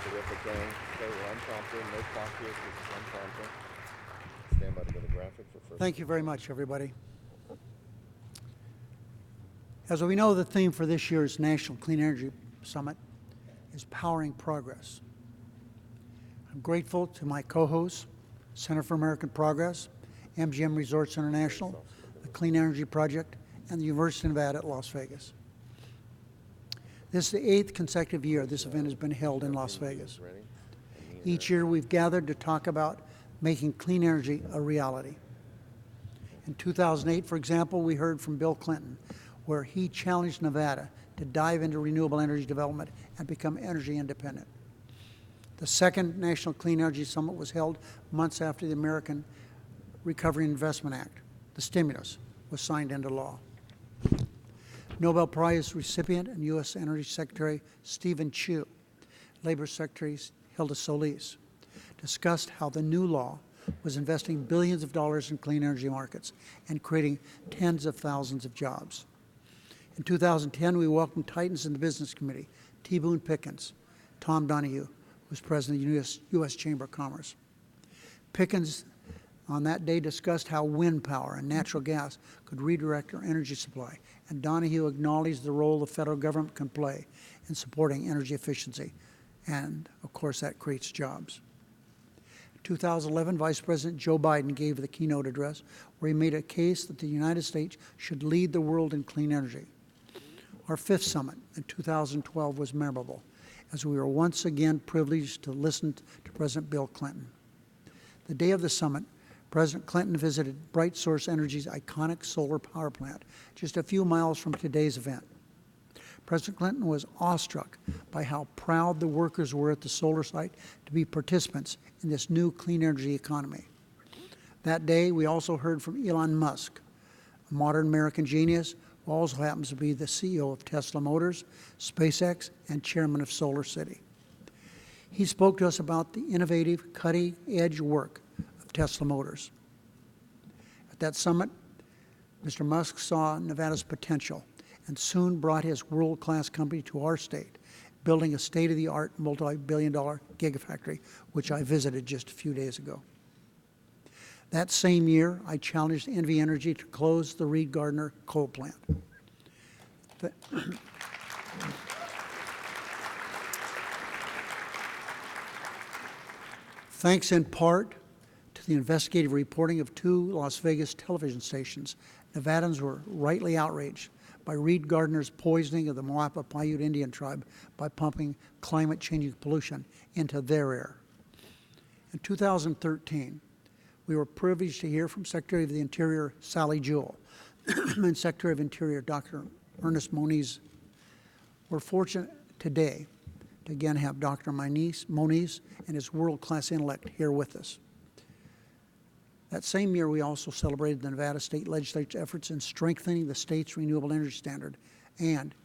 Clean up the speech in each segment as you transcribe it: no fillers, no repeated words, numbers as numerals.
Terrific, gang. Okay, well, I'm prompting. No clock here because I'm prompting. Stand by to go to graphic for first. Thank you very much, everybody. As we know, the theme for this year's National Clean Energy Summit is Powering Progress. I'm grateful to my co-hosts, Center for American Progress, MGM Resorts International, the Clean Energy Project, and the University of Nevada at Las Vegas. This is the 8th consecutive year this event has been held in Las Vegas. Each year we've gathered to talk about making clean energy a reality. In 2008, for example, we heard from Bill Clinton, where he challenged Nevada to dive into renewable energy development and become energy independent. The second National Clean Energy Summit was held months after the American Recovery and Investment Act, the stimulus, was signed into law. Nobel Prize recipient and U.S. Energy Secretary Stephen Chu, Labor Secretary Hilda Solis, discussed how the new law was investing billions of dollars in clean energy markets and creating tens of thousands of jobs. In 2010, we welcomed titans in the business community, T. Boone Pickens, Tom Donahue, who was president of the U.S. Chamber of Commerce. Pickens on that day discussed how wind power and natural gas could redirect our energy supply, and Donahue acknowledged the role the federal government can play in supporting energy efficiency, and of course that creates jobs. In 2011, Vice President Joe Biden gave the keynote address where he made a case that the United States should lead the world in clean energy. Our 5th summit in 2012 was memorable, as we were once again privileged to listen to President Bill Clinton. The day of the summit, President Clinton visited Bright Source Energy's iconic solar power plant just a few miles from today's event. President Clinton was awestruck by how proud the workers were at the solar site to be participants in this new clean energy economy. That day, we also heard from Elon Musk, a modern American genius who also happens to be the CEO of Tesla Motors, SpaceX, and chairman of Solar City. He spoke to us about the innovative, cutting-edge work of Tesla Motors. At that summit, Mr. Musk saw Nevada's potential and soon brought his world-class company to our state, building a state-of-the-art multi-billion-dollar gigafactory, which I visited just a few days ago. That same year, I challenged NV Energy to close the Reid Gardner coal plant. Thanks in part to the investigative reporting of 2 Las Vegas television stations, Nevadans were rightly outraged by Reid Gardner's poisoning of the Moapa Paiute Indian tribe by pumping climate-changing pollution into their air. In 2013, we were privileged to hear from Secretary of the Interior Sally Jewell and Secretary of Interior Dr. Ernest Moniz. We're fortunate today to again have Dr. Moniz and his world-class intellect here with us. That same year, we also celebrated the Nevada State Legislature's efforts in strengthening the state's renewable energy standard and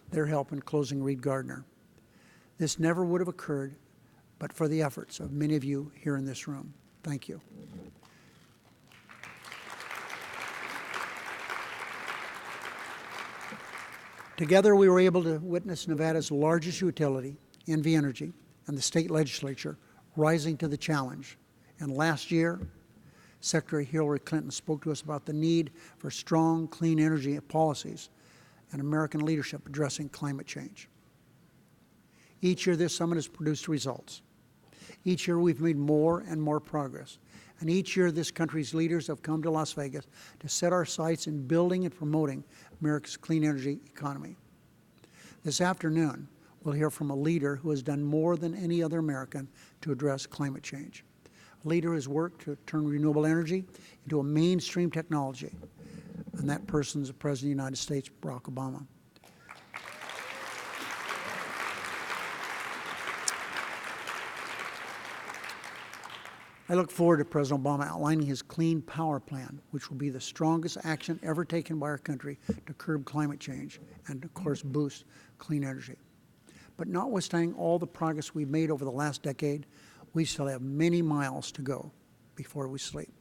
their help in closing Reid Gardner. This never would have occurred but for the efforts of many of you here in this room. Thank you. Together, we were able to witness Nevada's largest utility, NV Energy, and the state legislature rising to the challenge. And last year, Secretary Hillary Clinton spoke to us about the need for strong, clean energy policies and American leadership addressing climate change. Each year, this summit has produced results. Each year, we've made more and more progress. And each year, this country's leaders have come to Las Vegas to set our sights in building and promoting America's clean energy economy. This afternoon, we'll hear from a leader who has done more than any other American to address climate change. A leader who has worked to turn renewable energy into a mainstream technology. And that person is the President of the United States, Barack Obama. I look forward to President Obama outlining his Clean Power Plan, which will be the strongest action ever taken by our country to curb climate change and, of course, boost clean energy. But notwithstanding all the progress we've made over the last decade, we still have many miles to go before we sleep.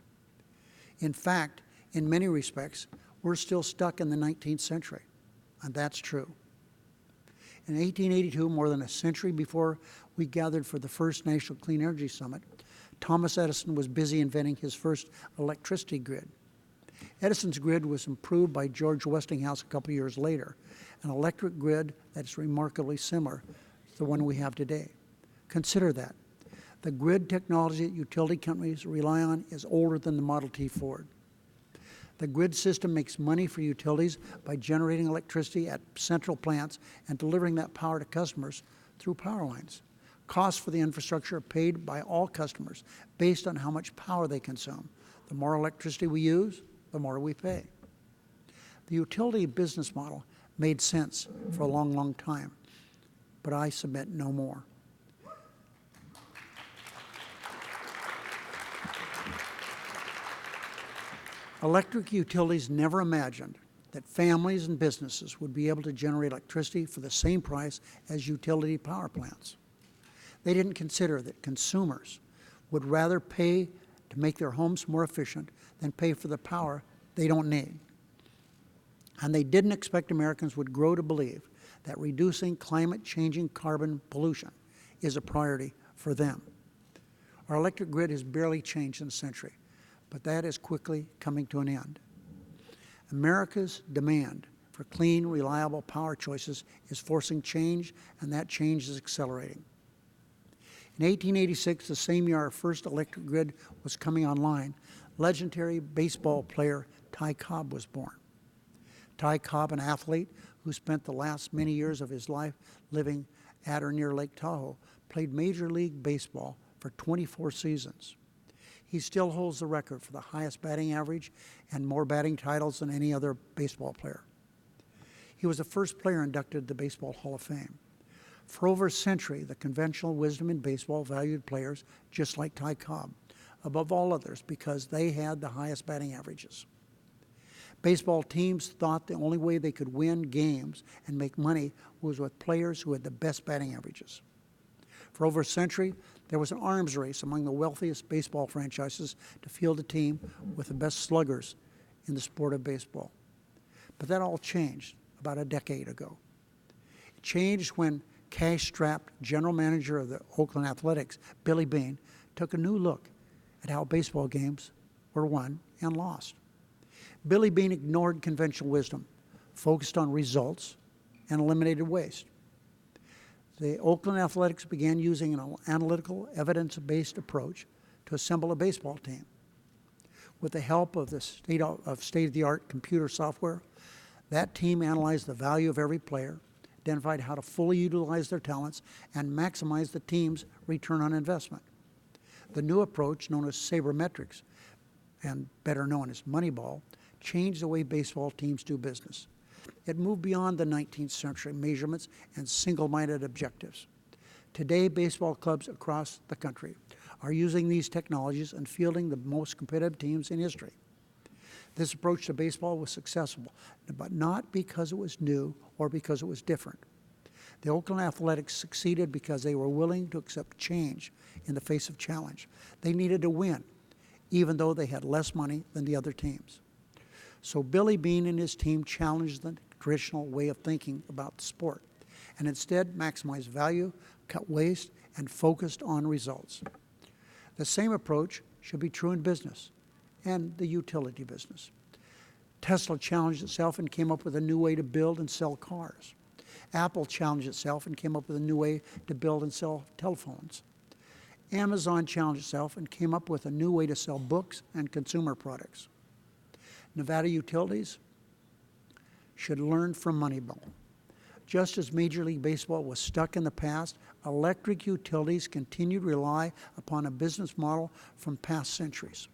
In fact, in many respects, we're still stuck in the 19th century, and that's true. In 1882, more than a century before we gathered for the first National Clean Energy Summit, Thomas Edison was busy inventing his first electricity grid. Edison's grid was improved by George Westinghouse a couple years later, an electric grid that's remarkably similar to the one we have today. Consider that. The grid technology that utility companies rely on is older than the Model T Ford. The grid system makes money for utilities by generating electricity at central plants and delivering that power to customers through power lines. Costs for the infrastructure are paid by all customers based on how much power they consume. The more electricity we use, the more we pay. The utility business model made sense for a long, long time, but I submit no more. Electric utilities never imagined that families and businesses would be able to generate electricity for the same price as utility power plants. They didn't consider that consumers would rather pay to make their homes more efficient than pay for the power they don't need. And they didn't expect Americans would grow to believe that reducing climate-changing carbon pollution is a priority for them. Our electric grid has barely changed in a century, but that is quickly coming to an end. America's demand for clean, reliable power choices is forcing change, and that change is accelerating. In 1886, the same year our first electric grid was coming online, legendary baseball player Ty Cobb was born. Ty Cobb, an athlete who spent the last many years of his life living at or near Lake Tahoe, played Major League Baseball for 24 seasons. He still holds the record for the highest batting average and more batting titles than any other baseball player. He was the first player inducted to the Baseball Hall of Fame. For over a century, the conventional wisdom in baseball valued players just like Ty Cobb above all others because they had the highest batting averages. Baseball teams thought the only way they could win games and make money was with players who had the best batting averages. For over a century, there was an arms race among the wealthiest baseball franchises to field a team with the best sluggers in the sport of baseball. But that all changed about a decade ago. It changed when cash-strapped general manager of the Oakland Athletics, Billy Beane, took a new look at how baseball games were won and lost. Billy Beane ignored conventional wisdom, focused on results, and eliminated waste. The Oakland Athletics began using an analytical, evidence-based approach to assemble a baseball team. With the help of the state-of-the-art computer software, that team analyzed the value of every player, identified how to fully utilize their talents, and maximize the team's return on investment. The new approach, known as sabermetrics, and better known as Moneyball, changed the way baseball teams do business. It moved beyond the 19th century measurements and single-minded objectives. Today, baseball clubs across the country are using these technologies and fielding the most competitive teams in history. This approach to baseball was successful, but not because it was new or because it was different. The Oakland Athletics succeeded because they were willing to accept change in the face of challenge. They needed to win, even though they had less money than the other teams. So Billy Beane and his team challenged the traditional way of thinking about the sport and instead maximized value, cut waste, and focused on results. The same approach should be true in business and the utility business. Tesla challenged itself and came up with a new way to build and sell cars. Apple challenged itself and came up with a new way to build and sell telephones. Amazon challenged itself and came up with a new way to sell books and consumer products. Nevada utilities should learn from Moneyball. Just as Major League Baseball was stuck in the past, electric utilities continue to rely upon a business model from past centuries.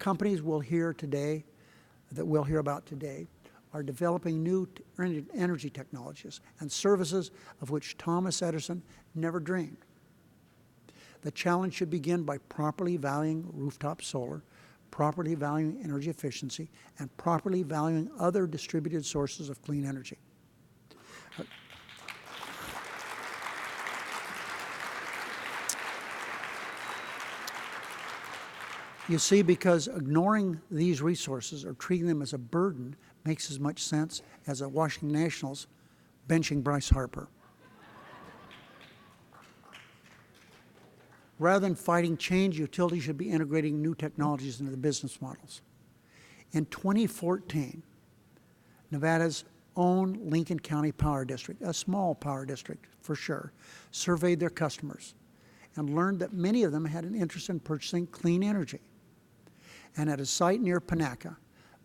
Companies we'll hear about today are developing new energy technologies and services of which Thomas Edison never dreamed. The challenge should begin by properly valuing rooftop solar, properly valuing energy efficiency, and properly valuing other distributed sources of clean energy. You see, because ignoring these resources or treating them as a burden makes as much sense as the Washington Nationals benching Bryce Harper. Rather than fighting change, utilities should be integrating new technologies into the business models. In 2014, Nevada's own Lincoln County Power District, a small power district for sure, surveyed their customers and learned that many of them had an interest in purchasing clean energy. And at a site near Panaca,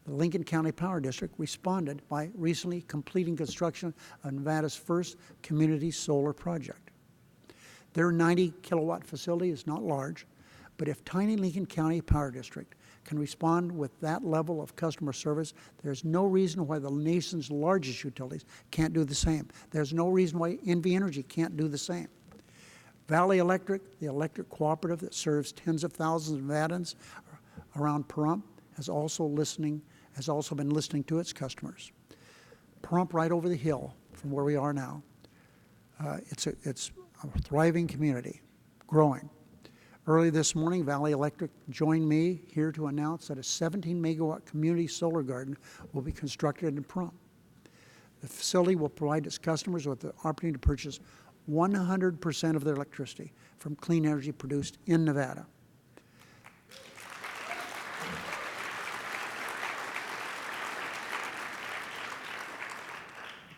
the Lincoln County Power District responded by recently completing construction of Nevada's first community solar project. Their 90-kilowatt facility is not large, but if tiny Lincoln County Power District can respond with that level of customer service, there's no reason why the nation's largest utilities can't do the same. There's no reason why NV Energy can't do the same. Valley Electric, the electric cooperative that serves tens of thousands of Nevadans around Pahrump, has also been listening to its customers. Pahrump, right over the hill from where we are now, it's a thriving community, growing. Early this morning, Valley Electric joined me here to announce that a 17-megawatt community solar garden will be constructed in Pahrump. The facility will provide its customers with the opportunity to purchase 100% of their electricity from clean energy produced in Nevada.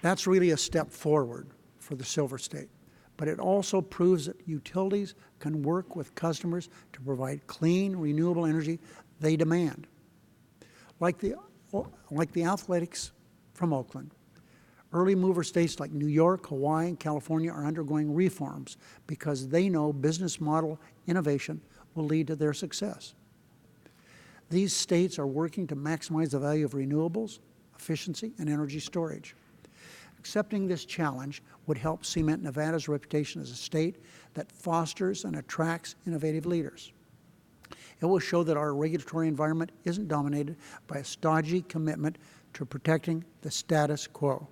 That's really a step forward for the Silver State, but it also proves that utilities can work with customers to provide clean, renewable energy they demand. Like the Athletics from Oakland, early mover states like New York, Hawaii, and California are undergoing reforms because they know business model innovation will lead to their success. These states are working to maximize the value of renewables, efficiency, and energy storage. Accepting this challenge would help cement Nevada's reputation as a state that fosters and attracts innovative leaders. It will show that our regulatory environment isn't dominated by a stodgy commitment to protecting the status quo.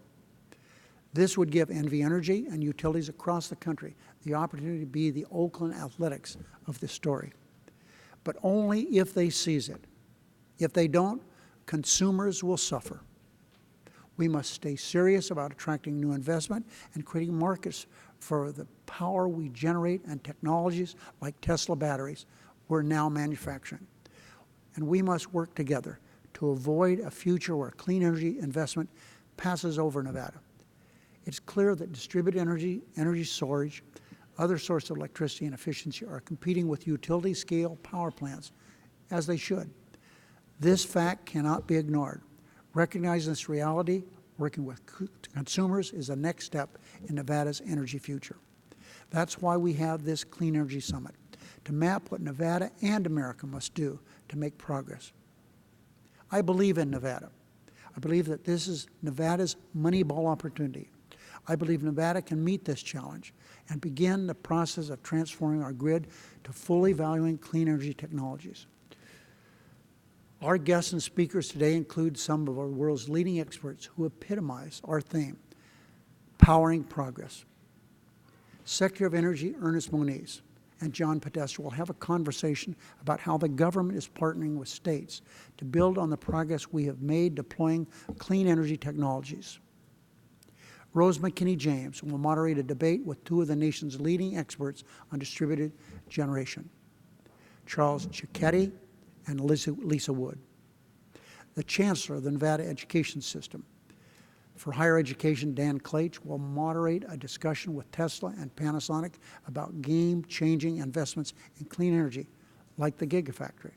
This would give NV Energy and utilities across the country the opportunity to be the Oakland Athletics of this story, but only if they seize it. If they don't, consumers will suffer. We must stay serious about attracting new investment and creating markets for the power we generate and technologies like Tesla batteries we're now manufacturing. And we must work together to avoid a future where clean energy investment passes over Nevada. It's clear that distributed energy storage, other sources of electricity and efficiency are competing with utility-scale power plants, as they should. This fact cannot be ignored. Recognizing this reality, working with consumers is the next step in Nevada's energy future. That's why we have this Clean Energy Summit, to map what Nevada and America must do to make progress. I believe in Nevada. I believe that this is Nevada's Moneyball opportunity. I believe Nevada can meet this challenge and begin the process of transforming our grid to fully valuing clean energy technologies. Our guests and speakers today include some of our world's leading experts who epitomize our theme, powering progress. Secretary of Energy Ernest Moniz and John Podesta will have a conversation about how the government is partnering with states to build on the progress we have made deploying clean energy technologies. Rose McKinney-James will moderate a debate with two of the nation's leading experts on distributed generation, Charles Cicchetti and Lisa Wood. The Chancellor of the Nevada Education System for Higher Education, Dan Klaich, will moderate a discussion with Tesla and Panasonic about game-changing investments in clean energy, like the Gigafactory.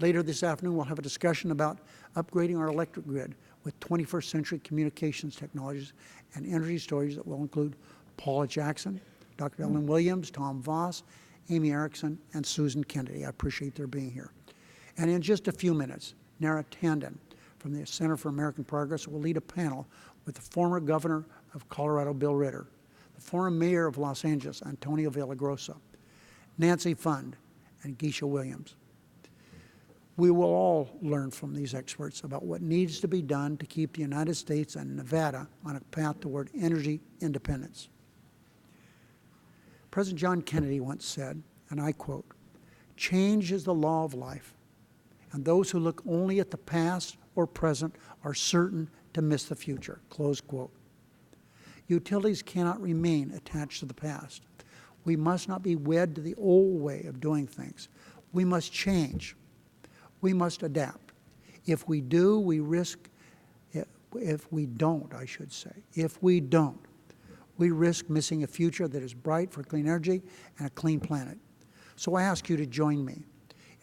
Later this afternoon, we'll have a discussion about upgrading our electric grid with 21st century communications technologies and energy storage that will include Paula Jackson, Dr. Ellen Williams, Tom Voss, Amy Erickson, and Susan Kennedy. I appreciate their being here. And in just a few minutes, Nara Tandon from the Center for American Progress will lead a panel with the former governor of Colorado, Bill Ritter, the former mayor of Los Angeles, Antonio Villagrosa, Nancy Fund, and Geisha Williams. We will all learn from these experts about what needs to be done to keep the United States and Nevada on a path toward energy independence. President John Kennedy once said, and I quote, "Change is the law of life, and those who look only at the past or present are certain to miss the future," close quote. Utilities cannot remain attached to the past. We must not be wed to the old way of doing things. We must change. We must adapt. If we do, we risk, if we don't, I should say, if we don't, we risk missing a future that is bright for clean energy and a clean planet. So I ask you to join me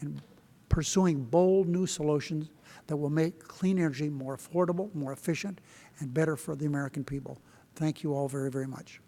in pursuing bold new solutions that will make clean energy more affordable, more efficient, and better for the American people. Thank you all very, very much.